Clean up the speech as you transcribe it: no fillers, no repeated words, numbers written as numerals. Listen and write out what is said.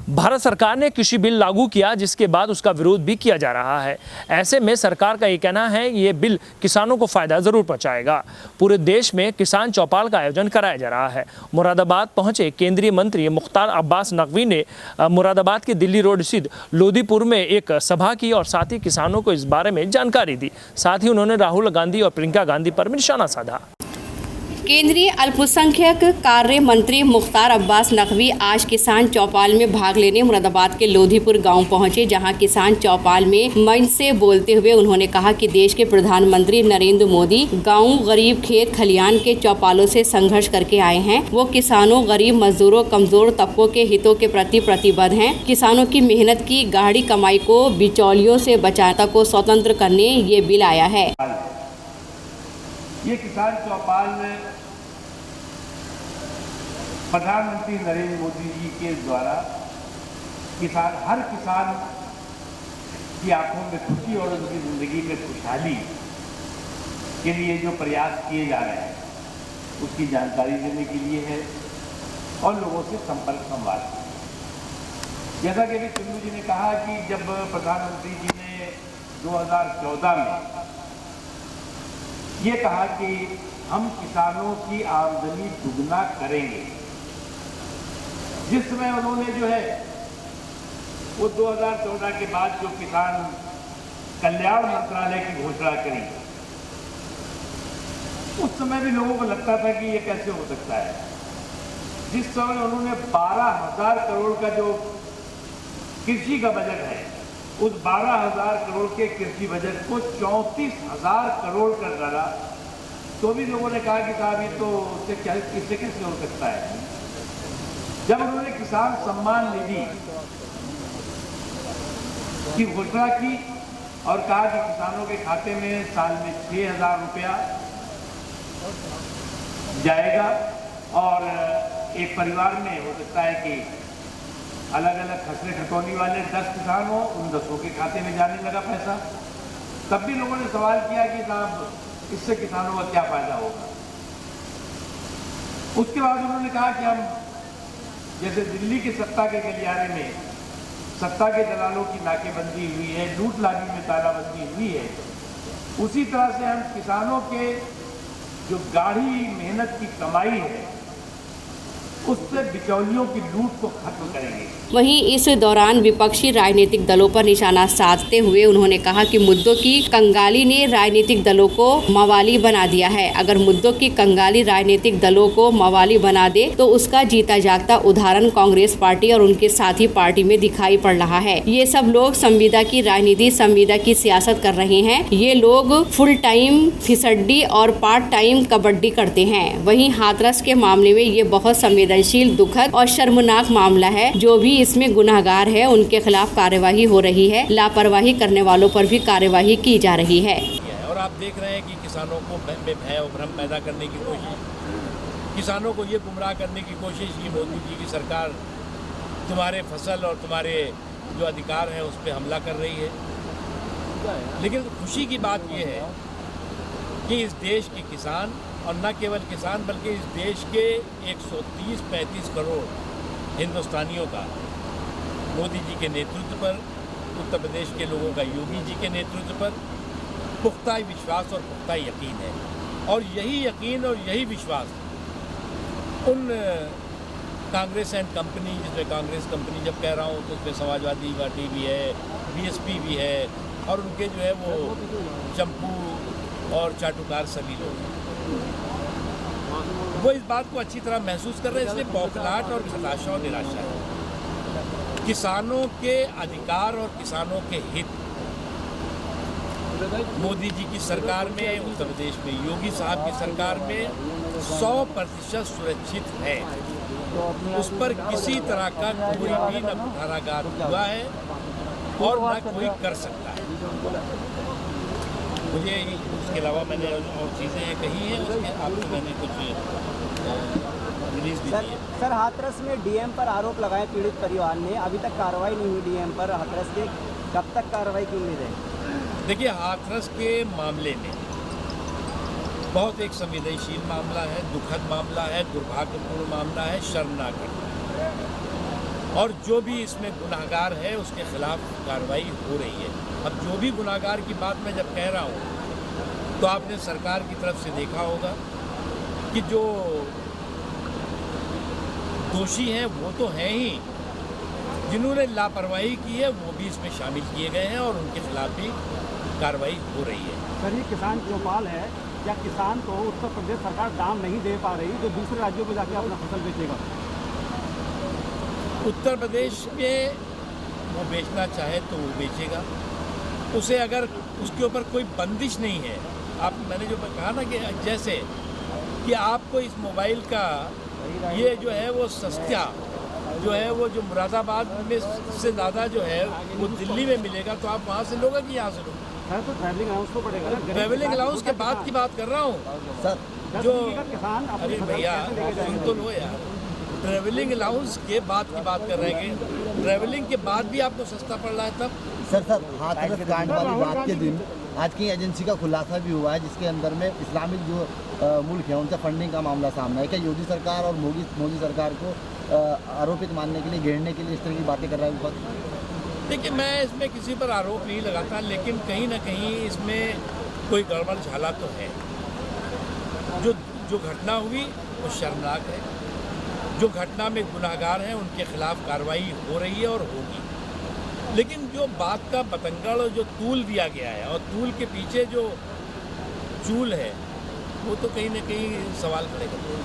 भारत सरकार ने कृषि बिल लागू किया, जिसके बाद उसका विरोध भी किया जा रहा है। ऐसे में सरकार का ये कहना है ये बिल किसानों को फायदा जरूर पहुंचाएगा। पूरे देश में किसान चौपाल का आयोजन कराया जा रहा है। मुरादाबाद पहुंचे केंद्रीय मंत्री मुख्तार अब्बास नकवी ने मुरादाबाद के दिल्ली रोड स्थित लोधीपुर में एक सभा की और साथ ही किसानों को इस बारे में जानकारी दी। साथ ही उन्होंने राहुल गांधी और प्रियंका गांधी पर भी निशाना साधा। केंद्रीय अल्पसंख्यक कार्य मंत्री मुख्तार अब्बास नकवी आज किसान चौपाल में भाग लेने मुरादाबाद के लोधीपुर गांव पहुंचे, जहां किसान चौपाल में मंच से बोलते हुए उन्होंने कहा कि देश के प्रधानमंत्री नरेंद्र मोदी गांव गरीब खेत खलियान के चौपालों से संघर्ष करके आए हैं। वो किसानों, गरीब मजदूरों, कमजोर तबकों के हितों के प्रति प्रतिबद्ध हैं। किसानों की मेहनत की गाढ़ी कमाई को बिचौलियों से बचाता को स्वतंत्र करने ये बिल आया है। ये किसान चौपाल में प्रधानमंत्री नरेंद्र मोदी जी के द्वारा हर किसान की आंखों में खुशी और उनकी जिंदगी में खुशहाली के लिए जो प्रयास किए जा रहे हैं उसकी जानकारी देने के लिए है और लोगों से संवाद। जैसा कि अभी चंदू जी ने कहा कि जब प्रधानमंत्री जी ने 2014 में ये कहा कि हम किसानों की आमदनी दुगना करेंगे, जिस समय उन्होंने जो है वो 2014 के बाद जो किसान कल्याण मंत्रालय की घोषणा करी, उस समय भी लोगों को लगता था कि ये कैसे हो सकता है। जिस समय उन्होंने 12,000 करोड़ का जो कृषि का बजट है, उस 12,000 करोड़ के कृषि बजट को 34,000 करोड़ कर डाला, तो भी लोगों ने कहा कि साहब ये तो इससे कैसे हो सकता है। जब उन्होंने किसान सम्मान निधि की घोषणा की और कहा कि किसानों के खाते में साल में 6,000 रुपया जाएगा और एक परिवार में हो सकता है कि अलग अलग खसरे खतौनी वाले 10 किसान हो, उन 10 के खाते में जाने लगा पैसा, तब भी लोगों ने सवाल किया कि साहब इससे किसानों का क्या फायदा होगा। उसके बाद उन्होंने कहा कि हम जैसे दिल्ली की सत्ता के गलियारे में सत्ता के दलालों की नाकेबंदी हुई है, लूट लागी में तालाबंदी हुई है, उसी तरह से हम किसानों के जो गाढ़ी मेहनत की कमाई है उससे बिचौलियों की लूट को खत्म करेंगे। वहीं इस दौरान विपक्षी राजनीतिक दलों पर निशाना साधते हुए उन्होंने कहा कि मुद्दों की कंगाली ने राजनीतिक दलों को मवाली बना दिया है। अगर मुद्दों की कंगाली राजनीतिक दलों को मवाली बना दे तो उसका जीता जागता उदाहरण कांग्रेस पार्टी और उनके साथी पार्टी में दिखाई पड़ रहा है। ये सब लोग संविदा की राजनीति, संविदा की सियासत कर रहे हैं। ये लोग फुल टाइम फिसड्डी और पार्ट टाइम कबड्डी करते हैं। वहीं हाथरस के मामले में ये बहुत संवेदनशील, दुखद और शर्मनाक मामला है। जो भी इसमें गुनाहगार है उनके खिलाफ कार्यवाही हो रही है। लापरवाही करने वालों पर भी कार्यवाही की जा रही है। और आप देख रहे हैं कि किसानों को भय और भ्रम पैदा करने की कोशिश, किसानों को ये गुमराह करने की कोशिश की मोदी जी की सरकार तुम्हारे फसल और तुम्हारे जो अधिकार हैं उस पर हमला कर रही है। लेकिन खुशी की बात यह है कि इस देश के किसान, और न केवल किसान बल्कि इस देश के 130-135 करोड़ हिंदुस्तानियों का मोदी जी के नेतृत्व पर, उत्तर प्रदेश के लोगों का योगी जी के नेतृत्व पर पुख्ता विश्वास और पुख्ता यकीन है। और यही यकीन और यही विश्वास उन कांग्रेस एंड कंपनी, जिसमें कांग्रेस कंपनी जब कह रहा हूँ तो उसमें समाजवादी पार्टी भी है, बीएसपी भी है, और उनके जो है वो चंपू और चाटुकार सभी लोग वो इस बात को अच्छी तरह महसूस कर रहे हैं। इसलिए बौखलाहट और हताशा और निराशा है। किसानों के अधिकार और किसानों के हित मोदी जी की सरकार में, उत्तर प्रदेश में योगी साहब की सरकार में 100% सुरक्षित है। उस पर किसी तरह का कोई भी न कुठाराघात हुआ है और न कोई कर सकता है। मुझे उसके अलावा मैंने और चीज़ें कही हैं, उसके आपको मैंने कुछ रिलीज दी है। सर, हाथरस में डीएम पर आरोप लगाए पीड़ित परिवार ने, अभी तक कार्रवाई नहीं हुई डीएम पर। हाथरस के कब तक कार्रवाई की उम्मीद है? देखिए, हाथरस के मामले में बहुत एक संवेदनशील मामला है, दुखद मामला है, दुर्भाग्यपूर्ण मामला है, शर्मनाक है। और जो भी इसमें गुनाहगार है उसके खिलाफ कार्रवाई हो रही है। अब जो भी गुनाहगार की बात मैं जब कह रहा हूँ तो आपने सरकार की तरफ से देखा होगा कि जो दोषी हैं वो तो हैं ही, जिन्होंने लापरवाही की है वो भी इसमें शामिल किए गए हैं और उनके खिलाफ भी कार्रवाई हो रही है। सर ये किसान चौपाल है या किसान को उत्तर प्रदेश सरकार दाम नहीं दे पा रही जो दूसरे राज्यों में जाके अपना फसल बेचेगा? उत्तर प्रदेश में वो बेचना चाहे तो वो बेचेगा, उसे अगर उसके ऊपर कोई बंदिश नहीं है। आप मैंने जो कहा ना कि जैसे कि आपको इस मोबाइल का ये जो है वो सस्ता जो है वो जो मुरादाबाद में से ज़्यादा जो है वो दिल्ली में मिलेगा, तो आप वहाँ से लोगे कि यहाँ से लोगे? सर तो ट्रैवलिंग अलाउंस को पड़ेगा ना, ट्रैवलिंग अलाउंस के बाद की बात कर रहा हूँ सर जो किसान अरे भैया सुन तो लो यार, ट्रैवलिंग अलाउंस के बाद की बात कर रहे हैं कि ट्रैवलिंग के बाद भी आपको सस्ता पड़ रहा है तब। सर हाथरस कांड वाली बात के दिन आज की एजेंसी का खुलासा भी हुआ है जिसके अंदर में इस्लामिक जो मुल्क है उनसे फंडिंग का मामला सामने है। क्या योगी सरकार और मोदी सरकार को आरोपित मानने के लिए, घेरने के लिए इस तरह की बातें कर रहा है विपक्ष? देखिए मैं इसमें किसी पर आरोप नहीं लगाता, लेकिन कहीं ना कहीं इसमें कोई गड़बड़ झाला तो है। जो घटना हुई वो शर्मनाक है। जो घटना में गुनाहगार हैं उनके खिलाफ कार्रवाई हो रही है और होगी, लेकिन जो बात का बतंगड़ और जो तूल दिया गया है और तूल के पीछे जो चूल है वो तो कहीं ना कहीं सवाल खड़े करते हैं।